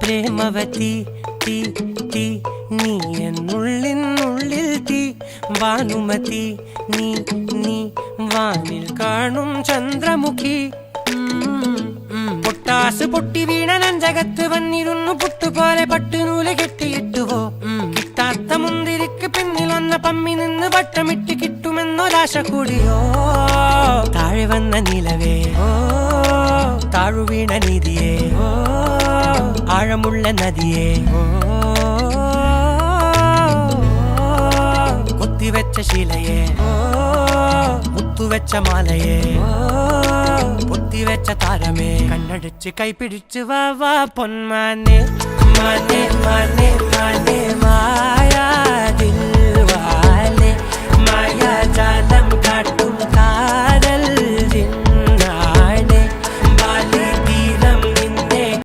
പ്രേമവതി തീ തീ നീ എന്നുള്ളിൽ തീ ഭാനുമതി നീ നീ വാനിൽ കാണും ചന്ദ്രമുഖി പൊട്ടാസ് പൊട്ടി വീണ നെഞ്ചകത്ത് വന്നിരുന്നു പുട്ടുപോലെ പട്ടുനൂല് കെട്ടിയിട്ടുവോ കിട്ടാത്ത മുന്തിരിക്ക് പിന്നിൽ വന്ന പമ്മി നിന്ന് വട്ടമിട്ട് കിട്ടുമെന്നൊരാശ കൂടിയോ താഴെ വന്ന നിലവേ താഴു വീണ നിധിയേ ആഴമുള്ള നദിയേ കൊത്തിവെച്ച ശിലയേ മുത്തുവെച്ച മാലയേ പൊത്തിവെച്ച താരമേ കണ്ണടിച്ച് കൈപിടിച്ച് വാ വാ പൊന്മാനെ മാനെ മാനെ മാനെ മായാ ദിൽവാലെ മായാ ജാല